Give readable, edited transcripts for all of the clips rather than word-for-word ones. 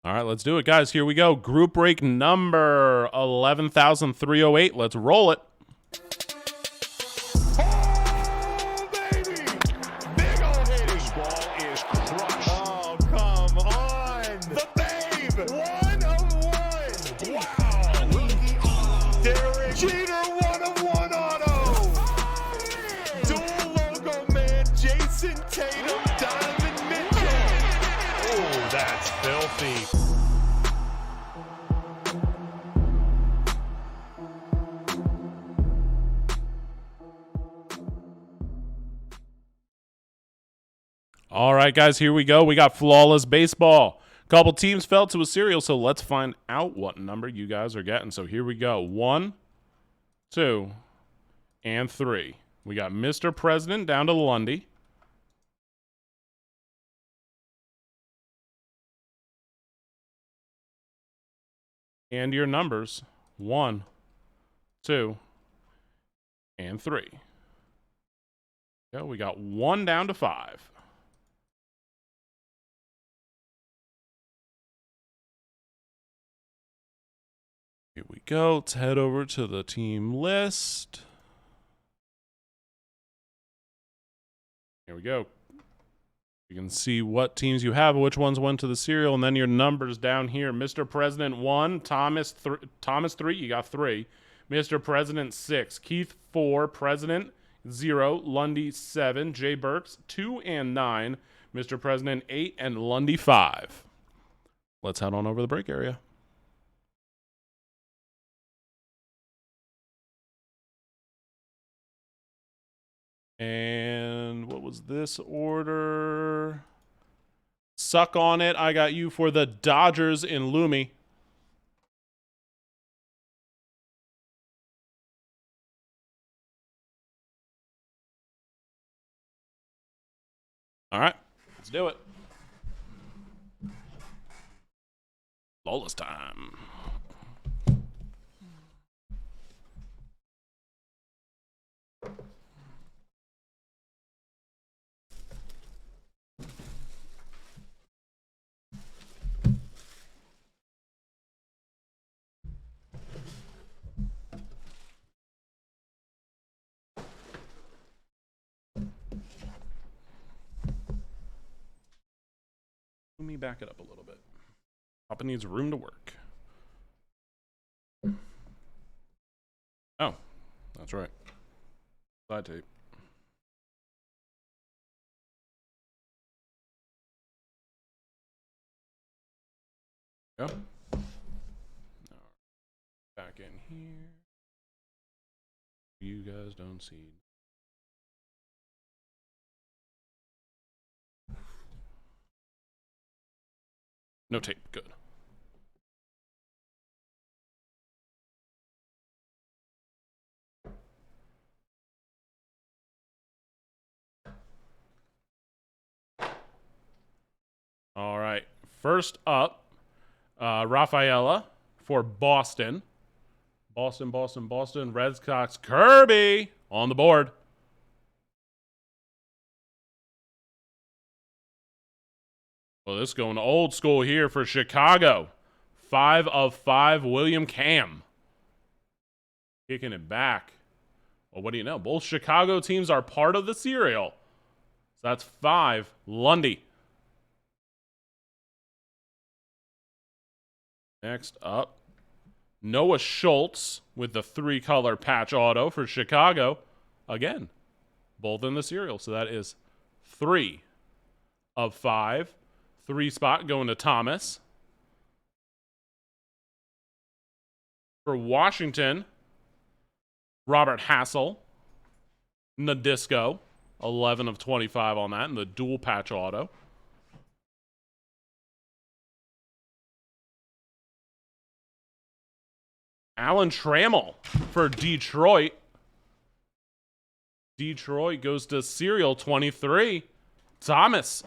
All right, let's do it, guys. Here we go. Group break number 11,308. Let's roll it. Oh, baby! Big ol' hit. This ball is crushed. Oh, come on. The babe. 1 of 1. Wow. Derek Jeter, 1 of 1 auto. Dual logo man, Jason Tatum, Donovan Mitchell. Oh, that's filthy. All right, guys, here we go. We got flawless baseball. Couple teams fell to a serial, so let's find out what number you guys are getting. So here we go. 1, 2, and 3. We got Mr. President down to Lundy. And your numbers, 1, 2, and 3. Yeah, we got 1 down to 5. Here we go. Let's head over to the team list. Here we go. You can see what teams you have, which ones went to the serial, and then your numbers down here. Mr. President 1, Thomas 3, you got 3. Mr. President 6, Keith 4, President 0, Lundy 7, Jay Burks 2 and 9, Mr. President 8, and Lundy 5. Let's head on over the break area. And what was this order? Suck on it. I got you for the Dodgers in Lumi. All right, let's do it. Lola's time. Let me back it up a little bit. Papa needs room to work. Oh, that's right. Side tape. Yep. Back in here. You guys don't see. No tape. Good. All right. First up, Rafaela for Boston. Boston. Red Sox. Kirby on the board. Well, this is going old school here for Chicago. 5 of 5, William Cam. Kicking it back. Well, what do you know? Both Chicago teams are part of the serial. So that's 5, Lundy. Next up, Noah Schultz with the 3-color patch auto for Chicago. Again, both in the serial. So that is 3 of 5. 3 spot going to Thomas. For Washington, Robert Hassel, Nadisco, 11 of 25 on that, and the dual patch auto. Alan Trammell for Detroit. Detroit goes to serial 23. Thomas.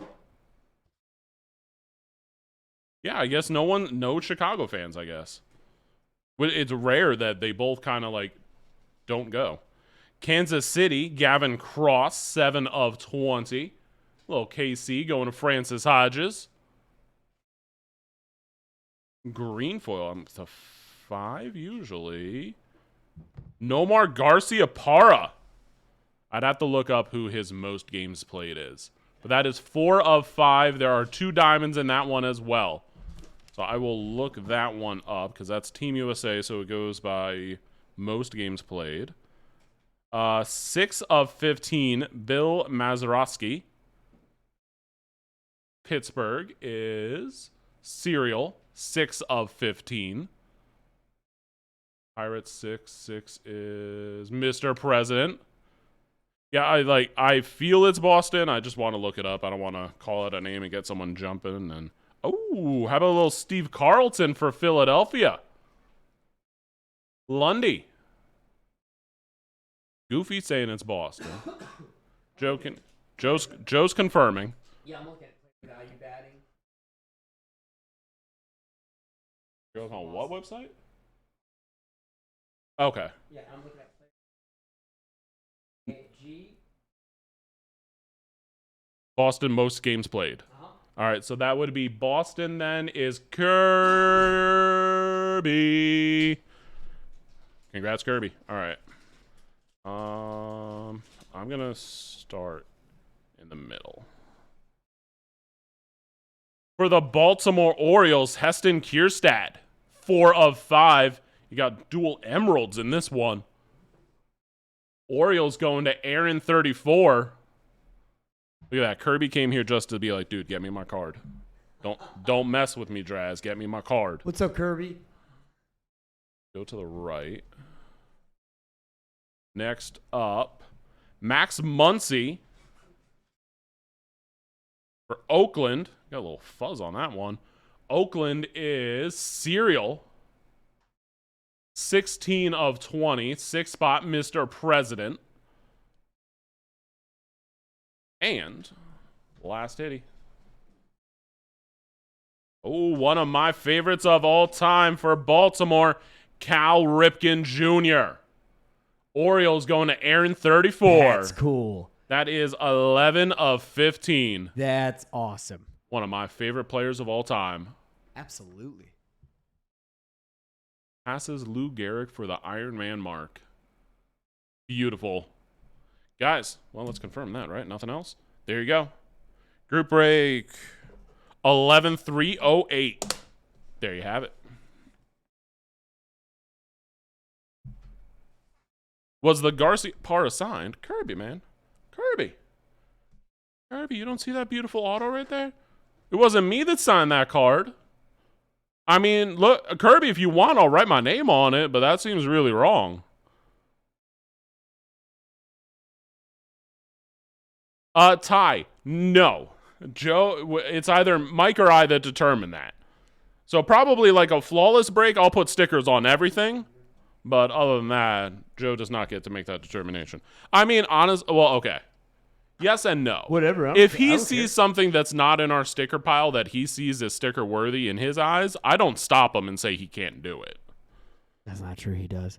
Yeah, I guess no Chicago fans, I guess. It's rare that they both kind of like don't go. Kansas City, Gavin Cross, 7 of 20. Little KC going to Francis Hodges. Green foil. I'm to 5 usually. Nomar Garcia Parra. I'd have to look up who his most games played is. But that is 4 of 5. There are 2 diamonds in that one as well. So I will look that one up because that's Team USA, so it goes by most games played. 6 of 15, Bill Mazeroski. Pittsburgh is Serial, 6 of 15. Pirates 6 is Mr. President. Yeah, I feel it's Boston. I just want to look it up. I don't want to call it a name and get someone jumping. And oh, how about a little Steve Carlton for Philadelphia? Lundy. Goofy saying it's Boston. Joe's confirming. Yeah, I'm looking at value batting. Goes on what website? Okay. Yeah, I'm looking at G. Boston most games played. All right, so that would be Boston then is Kirby. Congrats, Kirby. All right. I'm going to start in the middle. For the Baltimore Orioles, Heston Kierstad, 4 of 5. You got dual emeralds in this one. Orioles going to Aaron 34. Look at that. Kirby came here just to be like, dude, get me my card. Don't mess with me, Draz. Get me my card. What's up, Kirby? Go to the right. Next up, Max Muncy for Oakland. Got a little fuzz on that one. Oakland is Serial. 16 of 20. 6-spot Mr. President. And last hitty. Oh, one of my favorites of all time for Baltimore, Cal Ripken Jr. Orioles going to Aaron 34. That's cool. That is 11 of 15. That's awesome. One of my favorite players of all time. Absolutely. Passes Lou Gehrig for the Iron Man mark. Beautiful. Guys, well, let's confirm that, right? Nothing else? There you go. Group break 11-3-08. There you have it. Was the Garcia Parra signed? Kirby, man. Kirby. Kirby, you don't see that beautiful auto right there? It wasn't me that signed that card. I mean, look, Kirby, if you want, I'll write my name on it, but that seems really wrong. Ty, no. Joe, it's either Mike or I that determine that. So probably like a flawless break, I'll put stickers on everything. But other than that, Joe does not get to make that determination. I mean, okay. Yes and no. Whatever. If he sees something that's not in our sticker pile that he sees as sticker worthy in his eyes, I don't stop him and say he can't do it. That's not true. He does.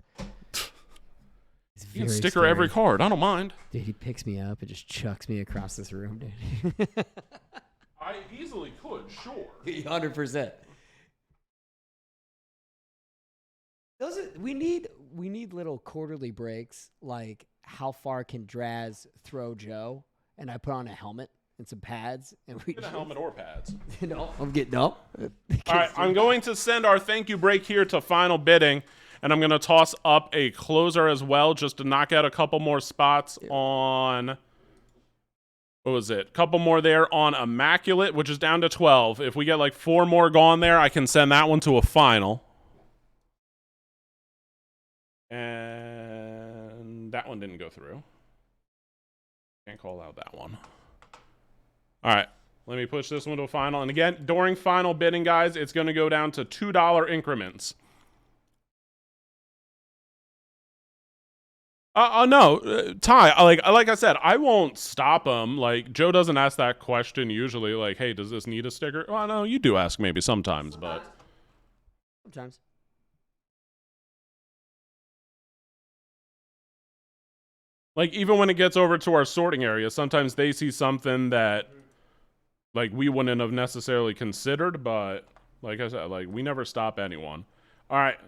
You can sticker every card. I don't mind. Dude, he picks me up and just chucks me across this room, dude. I easily could, sure. 100%. We need little quarterly breaks, like how far can Draz throw Joe? And I put on a helmet and some pads, and we Get a helmet or pads. I'm getting up. All right, I'm going to send our thank you break here to final bidding, and I'm going to toss up a closer as well just to knock out a couple more spots on. What was it? A couple more there on Immaculate, which is down to 12. If we get like 4 more gone there, I can send that one to a final. And that one didn't go through. Can't call out that one. All right. Let me push this one to a final. And again, during final bidding, guys, it's going to go down to $2 increments. No, Ty, like I said, I won't stop him. Like, Joe doesn't ask that question usually, like, hey, does this need a sticker? Well, no, you do ask maybe sometimes, but. Sometimes. Like, even when it gets over to our sorting area, sometimes they see something that, like, we wouldn't have necessarily considered, but, Like I said, like we never stop anyone. All right.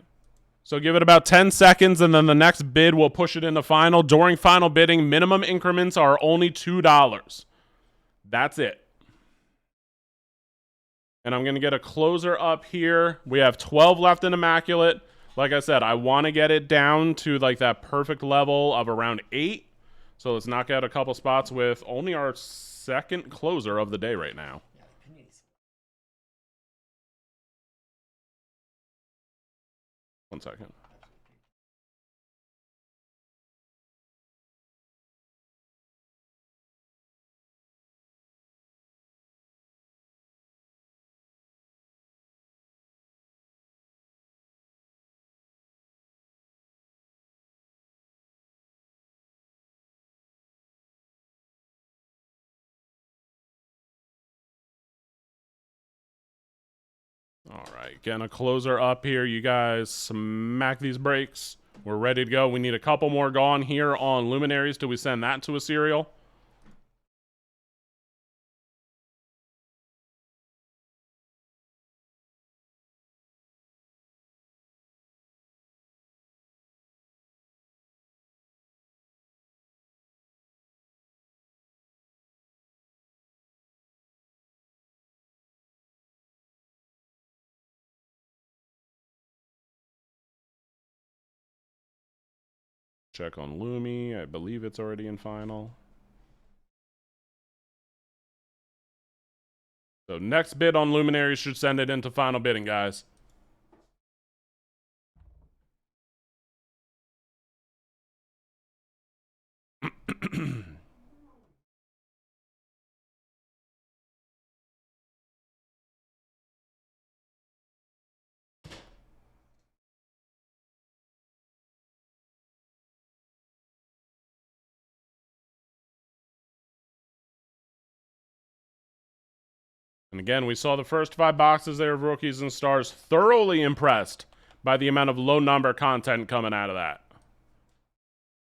So give it about 10 seconds, and then the next bid will push it into final. During final bidding, minimum increments are only $2. That's it. And I'm going to get a closer up here. We have 12 left in Immaculate. Like I said, I want to get it down to like that perfect level of around 8. So let's knock out a couple spots with only our second closer of the day right now. One second. All right, getting a closer up here. You guys smack these brakes. We're ready to go. We need a couple more gone here on Luminaries till we send that to a serial. Check on Lumi. I believe it's already in final. So next bid on Luminaries should send it into final bidding, guys. And again, we saw the first 5 boxes there of rookies and stars. Thoroughly impressed by the amount of low number content coming out of that.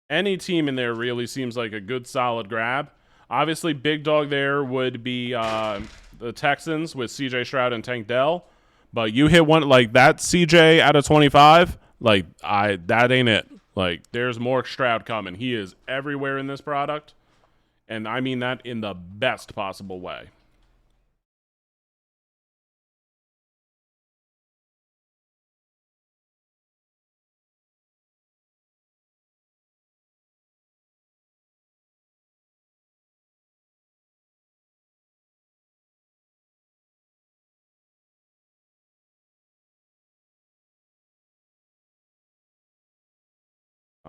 Any team in there really seems like a good, solid grab. Obviously, big dog there would be the Texans with CJ Stroud and Tank Dell. But you hit one like that CJ out of 25, like that ain't it. Like there's more Stroud coming. He is everywhere in this product. And I mean that in the best possible way.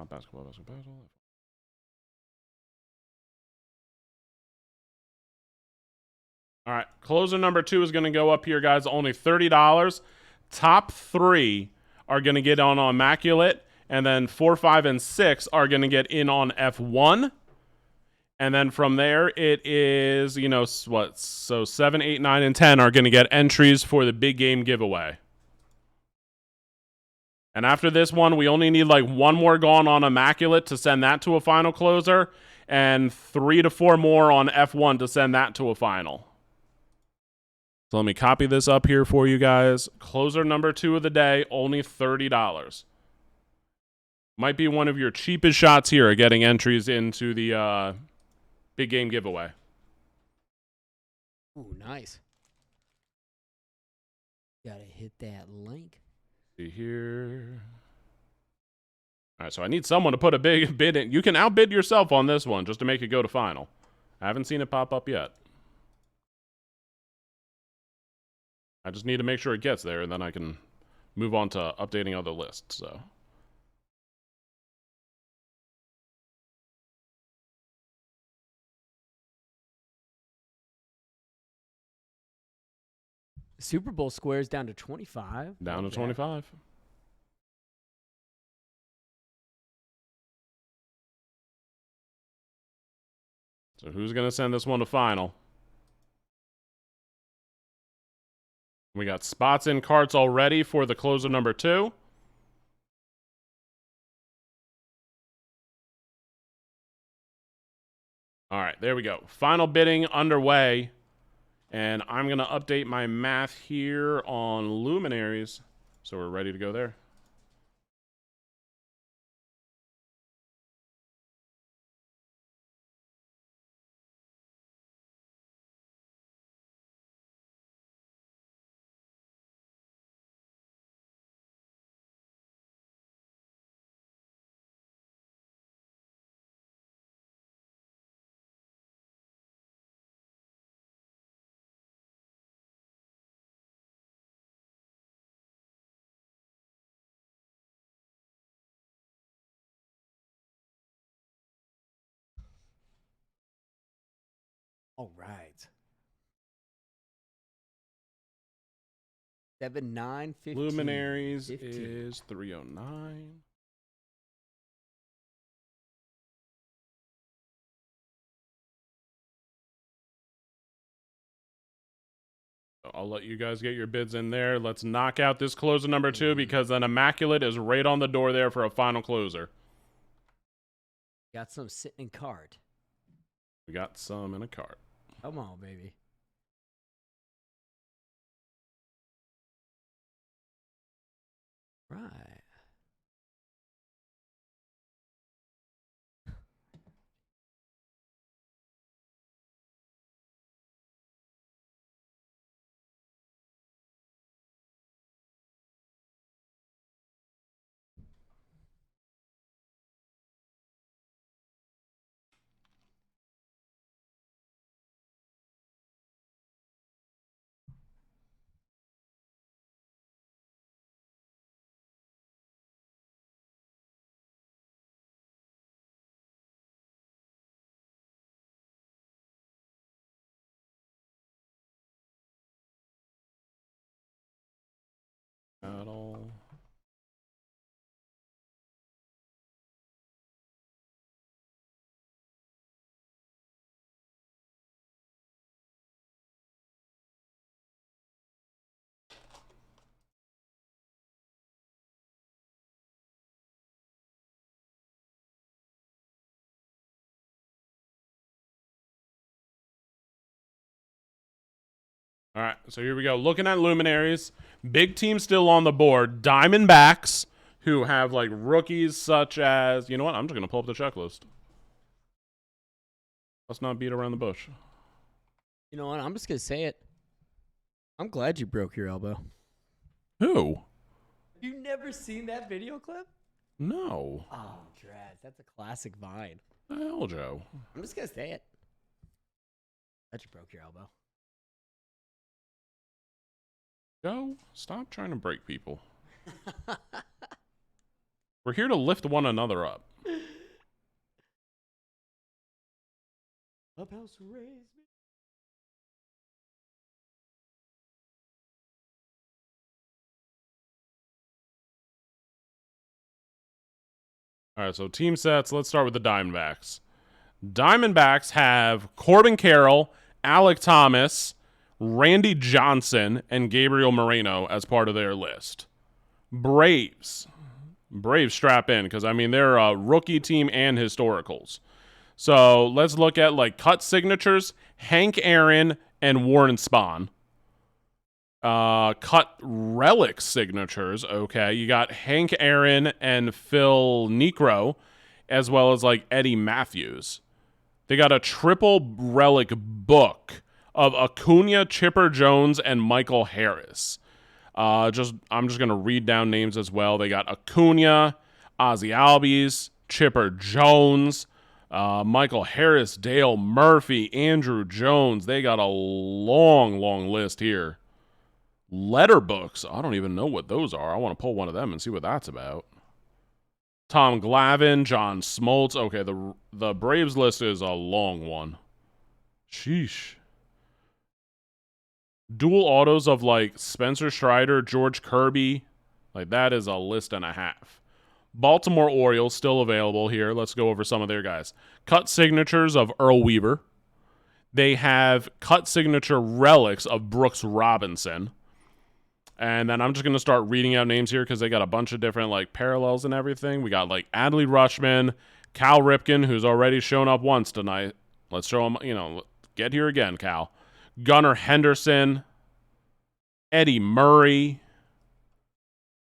Basketball. All right, closer number 2 is going to go up here, guys. Only $30. Top 3 are going to get on Immaculate, and then 4, 5, and 6 are going to get in on F1. And then from there, it is, you know, what? So 7, 8, 9, and 10 are going to get entries for the big game giveaway. And after this one, we only need like 1 more gone on Immaculate to send that to a final closer, and 3 to 4 more on F1 to send that to a final. So let me copy this up here for you guys. Closer number 2 of the day, only $30. Might be one of your cheapest shots here at getting entries into the big game giveaway. Ooh, nice. Gotta hit that link. See here. All right, so I need someone to put a big bid in. You can outbid yourself on this one just to make it go to final. I haven't seen it pop up yet. I just need to make sure it gets there, and then I can move on to updating other lists. So. Super Bowl squares down to 25. Down to 25. So who's going to send this one to final? We got spots in carts already for the closer number 2. All right, there we go. Final bidding underway. And I'm going to update my math here on luminaries. So we're ready to go there. All right. 7, 9, 15. Luminaries 15. is 309. I'll let you guys get your bids in there. Let's knock out this closer number 2 because then Immaculate is right on the door there for a final closer. Got some sitting in card. We got some in a cart. Come on, baby. Right. Battle. All right, so here we go. Looking at luminaries, big team still on the board. Diamondbacks, who have like rookies such as, you know what? I'm just gonna pull up the checklist. Let's not beat around the bush. You know what? I'm just going to say it. I'm glad you broke your elbow. Who? You never seen that video clip? No. Oh, Draz, that's a classic Vine. The hell, Joe? I'm just going to say it. Glad you broke your elbow. Joe, stop trying to break people. We're here to lift one another up. Clubhouse raised me. All right, so team sets. Let's start with the Diamondbacks. Diamondbacks have Corbin Carroll, Alec Thomas, Randy Johnson, and Gabriel Moreno as part of their list. Braves strap in because, I mean, they're a rookie team and historicals. So let's look at like cut signatures, Hank Aaron and Warren Spahn. Cut relic signatures, okay. You got Hank Aaron and Phil Necro, as well as like Eddie Matthews. They got a triple relic book of Acuna, Chipper Jones, and Michael Harris. I'm just gonna read down names as well. They got Acuna, Ozzie Albies, Chipper Jones, Michael Harris, Dale Murphy, Andrew Jones. They got a long list here. Letter books. I don't even know what those are. I want to pull one of them and see what that's about. Tom Glavine, John Smoltz. Okay, the Braves list is a long one. Sheesh. Dual autos of like Spencer Strider, George Kirby. Like that is a list and a half. Baltimore Orioles still available here. Let's go over some of their guys. Cut signatures of Earl Weaver. They have cut signature relics of Brooks Robinson. And then I'm just going to start reading out names here because they got a bunch of different like parallels and everything. We got like Adley Rutschman, Cal Ripken, who's already shown up once tonight. Let's show him, get here again, Cal. Gunnar Henderson, Eddie Murray.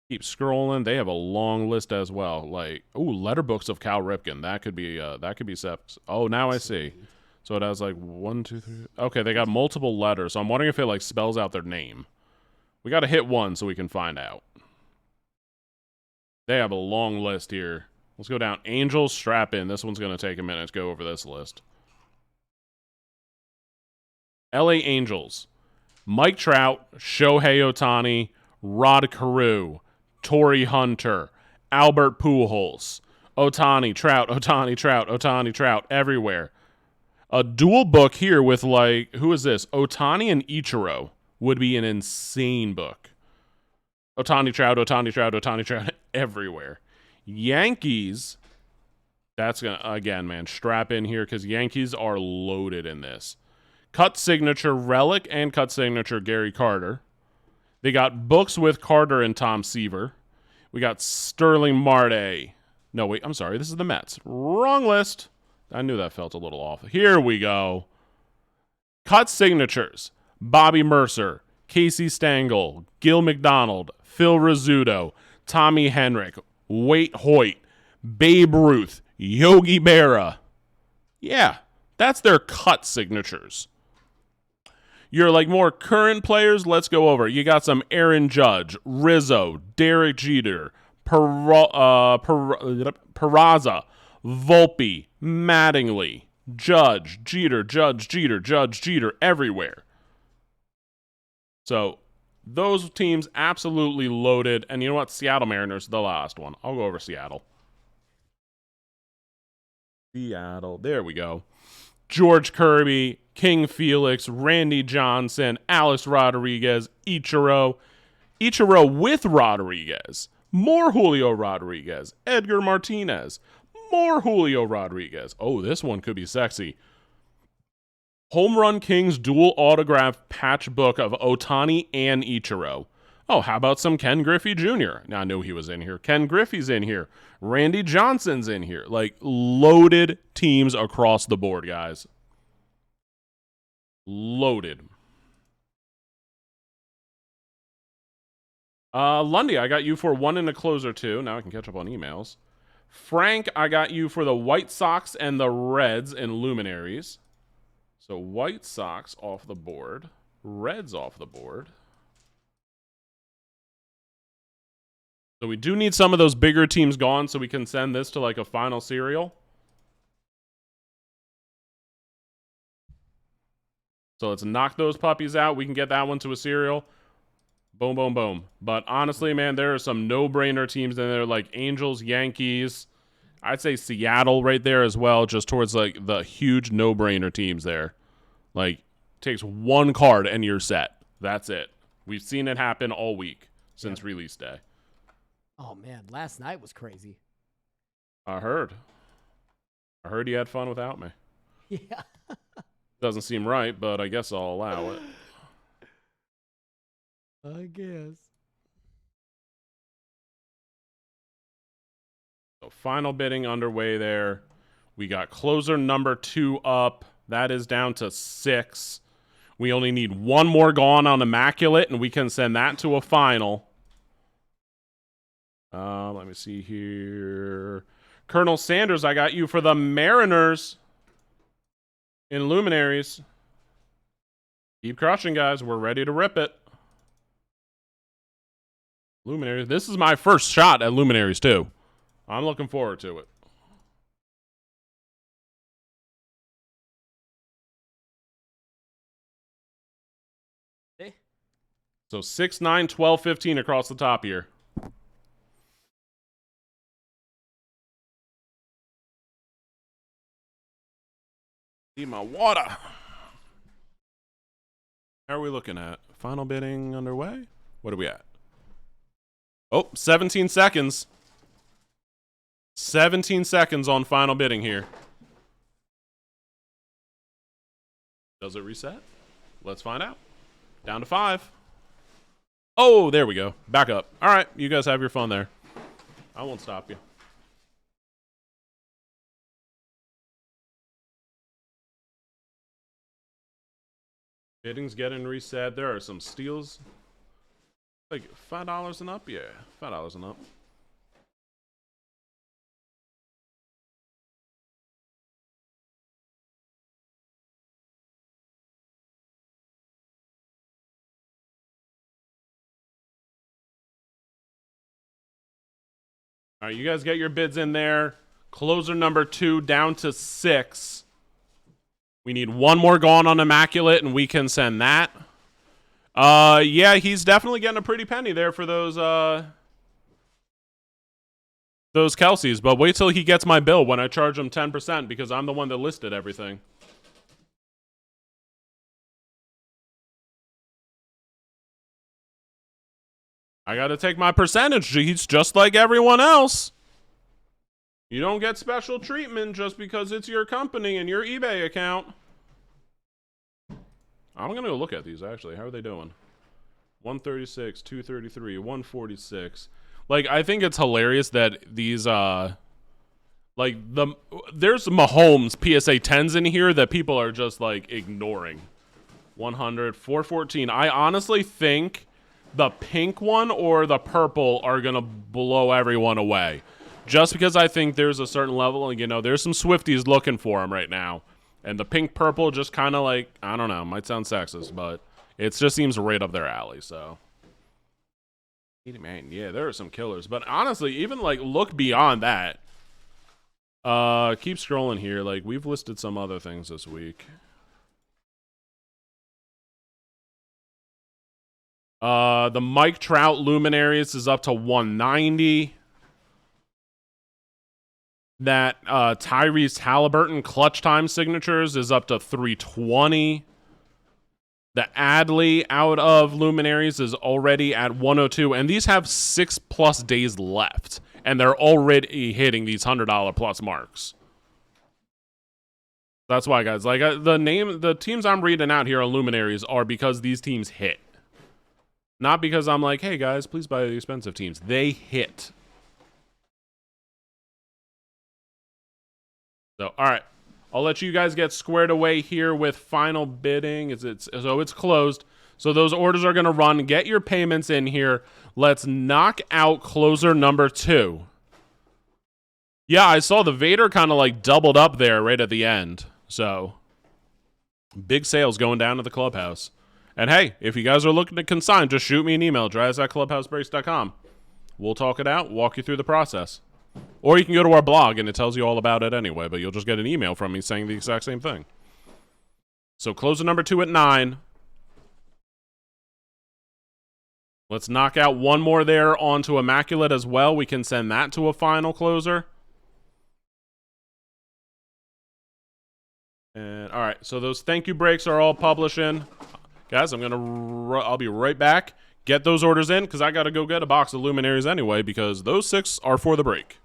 Keep scrolling. They have a long list as well. Like, letterbooks of Cal Ripken. That could be Seps. Oh, now I see. So it has like 1, 2, 3. Okay, they got multiple letters. So I'm wondering if it like spells out their name. We got to hit 1 so we can find out. They have a long list here. Let's go down. Angels, strap in. This one's going to take a minute to go over this list. LA Angels. Mike Trout, Shohei Ohtani, Rod Carew, Torrey Hunter, Albert Pujols, Ohtani, Trout, everywhere. A dual book here with like, who is this? Ohtani and Ichiro would be an insane book. Ohtani, Trout, everywhere. Yankees, that's going to, again, man, strap in here because Yankees are loaded in this. Cut signature Relic and cut signature Gary Carter. They got books with Carter and Tom Seaver. We got Sterling Marte. No, wait, I'm sorry. This is the Mets. Wrong list. I knew that felt a little off. Here we go. Cut signatures. Bobby Mercer, Casey Stengel, Gil McDonald, Phil Rizzuto, Tommy Henrich, Waite Hoyt, Babe Ruth, Yogi Berra. Yeah, that's their cut signatures. Your like more current players, let's go over. You got some Aaron Judge, Rizzo, Derek Jeter, Peraza, Volpe, Mattingly, Judge, Jeter, everywhere. So those teams absolutely loaded. And you know what? Seattle Mariners, the last one. I'll go over Seattle. There we go. George Kirby, King Felix, Randy Johnson, Alex Rodriguez, Ichiro with Rodriguez, more Julio Rodriguez, Edgar Martinez, more Julio Rodriguez. Oh, this one could be sexy. Home Run Kings dual autograph patch book of Ohtani and Ichiro. Oh, how about some Ken Griffey Jr.? Now, I knew he was in here. Ken Griffey's in here. Randy Johnson's in here. Like, loaded teams across the board, guys. Loaded. Lundy, I got you for 1 and a closer 2. Now I can catch up on emails. Frank, I got you for the White Sox and the Reds and Luminaries. So White Sox off the board. Reds off the board. So we do need some of those bigger teams gone so we can send this to like a final serial. So let's knock those puppies out. We can get that one to a serial. Boom, boom, boom. But honestly, man, there are some no-brainer teams in there like Angels, Yankees. I'd say Seattle right there as well, just towards like the huge no-brainer teams there. Like, takes one card and you're set. That's it. We've seen it happen all week since release day. Oh, man. Last night was crazy. I heard you had fun without me. Yeah. Doesn't seem right, but I guess I'll allow it. I guess. So final bidding underway there. We got closer number 2 up. That is down to 6. We only need one more gone on Immaculate, and we can send that to a final. Let me see here. Colonel Sanders, I got you for the Mariners in Luminaries. Keep crushing, guys. We're ready to rip it. Luminaries. This is my first shot at Luminaries, too. I'm looking forward to it. Hey. So 6, 9, 12, 15 across the top here. Need my water. How are we looking at? Final bidding underway? What are we at? Oh, 17 seconds. 17 seconds on final bidding here. Does it reset? Let's find out. Down to 5. Oh, there we go. Back up. All right, you guys have your fun there. I won't stop you. Bidding's getting reset. There are some steals. Like $5 and up? Yeah, $5 and up. All right, you guys get your bids in there. Closer number 2 down to 6. We need one more gone on Immaculate, and we can send that. Yeah, he's definitely getting a pretty penny there for those Kelseys. But wait till he gets my bill when I charge him 10% because I'm the one that listed everything. I got to take my percentage. He's just like everyone else. You don't get special treatment just because it's your company and your eBay account. I'm going to go look at these, actually. How are they doing? 136, 233, 146. Like, I think it's hilarious that these, there's Mahomes PSA 10s in here that people are just, like, ignoring. 100, 414. I honestly think the pink one or the purple are going to blow everyone away. Just because I think there's a certain level, and, there's some Swifties looking for him right now. And the pink-purple just kind of like, I don't know, might sound sexist, but it just seems right up their alley, so. Man, yeah, there are some killers. But honestly, even, look beyond that. Keep scrolling here. We've listed some other things this week. The Mike Trout Luminaries is up to 190. That Tyrese Halliburton clutch time signatures is up to 320. The Adley out of Luminaries is already at 102. And these have 6+ days left. And they're already hitting these $100 plus marks. That's why, guys. The teams I'm reading out here on Luminaries are because these teams hit. Not because I'm like, hey, guys, please buy the expensive teams. They hit. So, all right. I'll let you guys get squared away here with final bidding. So it's closed. So those orders are going to run. Get your payments in here. Let's knock out closer number 2. Yeah, I saw the Vader kind of doubled up there right at the end. So, big sales going down to the Clubhouse. And hey, if you guys are looking to consign, just shoot me an email, dries@clubhousebreaks.com. We'll talk it out, walk you through the process. Or you can go to our blog, and it tells you all about it anyway, but you'll just get an email from me saying the exact same thing. So closer number 2 at 9. Let's knock out one more there onto Immaculate as well. We can send that to a final closer. And all right, so those thank you breaks are all publishing. Guys, I'll be right back. Get those orders in because I got to go get a box of Luminaries anyway because those 6 are for the break.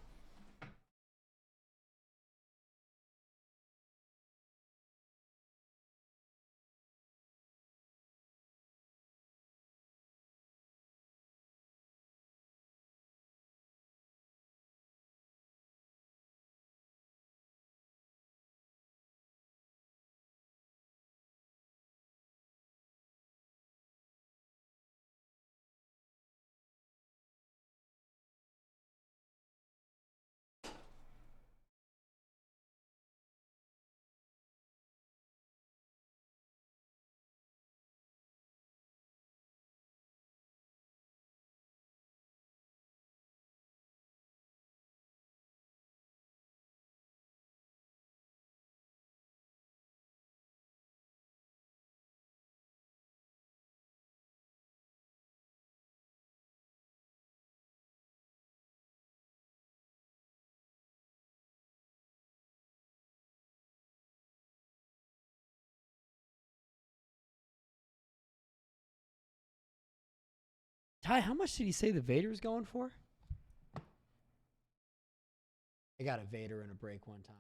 Ty, how much did he say the Vader's going for? I got a Vader in a break one time.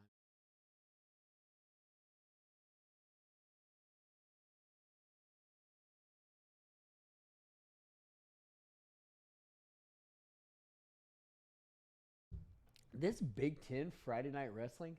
This Big Ten Friday Night Wrestling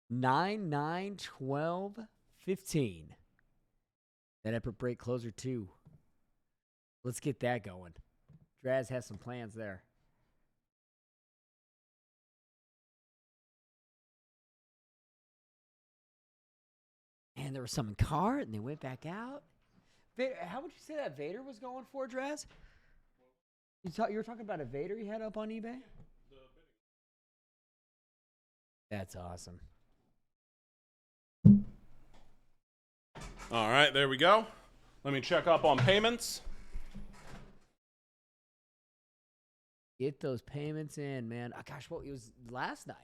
9, 9, 12, 15. That epic break closer too. Let's get that going. Draz has some plans there. And there was some in cart, and they went back out. How would you say that Vader was going for, Draz? You were talking about a Vader you had up on eBay? That's awesome. All right, there we go. Let me check up on payments. Get those payments in, man. Oh, gosh, what it was last night?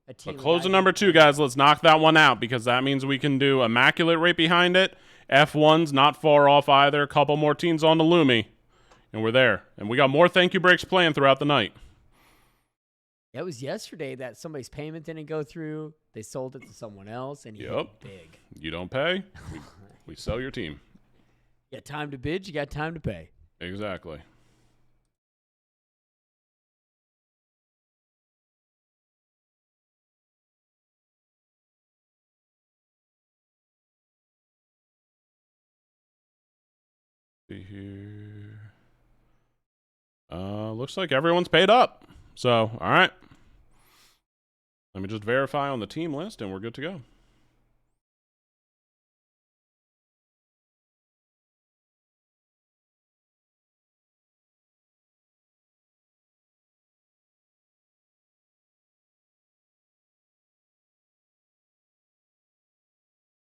But closing number 2, guys. Let's knock that one out because that means we can do Immaculate right behind it. F1's not far off either. A couple more teams on the Lumi, and we're there. And we got more thank you breaks planned throughout the night. It was yesterday that somebody's payment didn't go through. They sold it to someone else, and he hit big. You don't pay, we sell your team. You got time to bid, you got time to pay. Exactly. See here. Looks like everyone's paid up. So, all right. Let me just verify on the team list, and we're good to go.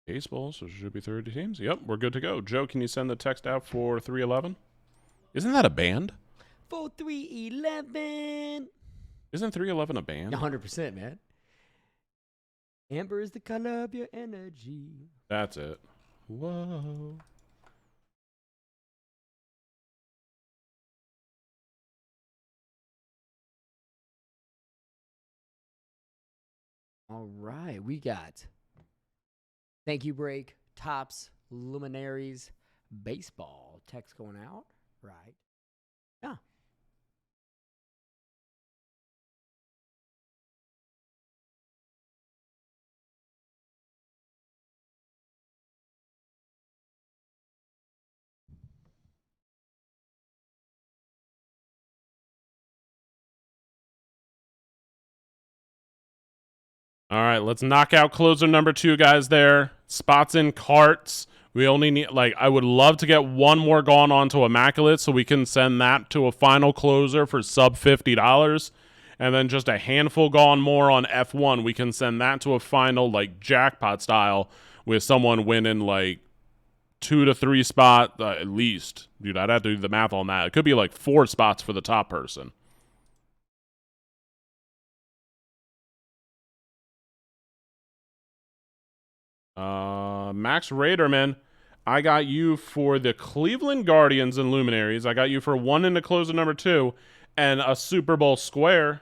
Baseball, so it should be 30 teams. Yep, we're good to go. Joe, can you send the text out for 311? Isn't that a band? 4311. Isn't 311 a band? 100%, man. Amber is the color of your energy. That's it. Whoa. All right, we got thank you break, tops, luminaries, baseball. Text going out. Right. Yeah. All right, let's knock out closer number 2, guys, there. Spots in carts. We only need, I would love to get one more gone onto Immaculate so we can send that to a final closer for sub $50. And then just a handful gone more on F1. We can send that to a final, jackpot style with someone winning, 2 to 3 spot at least. Dude, I'd have to do the math on that. It could be 4 spots for the top person. Max Raderman, I got you for the Cleveland Guardians and Luminaries. I got you for 1 into closer number 2 and a Super Bowl square.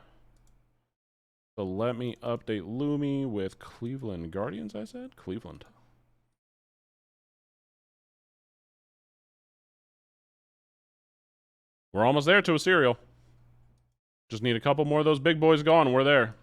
So let me update Lumi with Cleveland Guardians, I said? Cleveland. We're almost there to a serial. Just need a couple more of those big boys gone. We're there.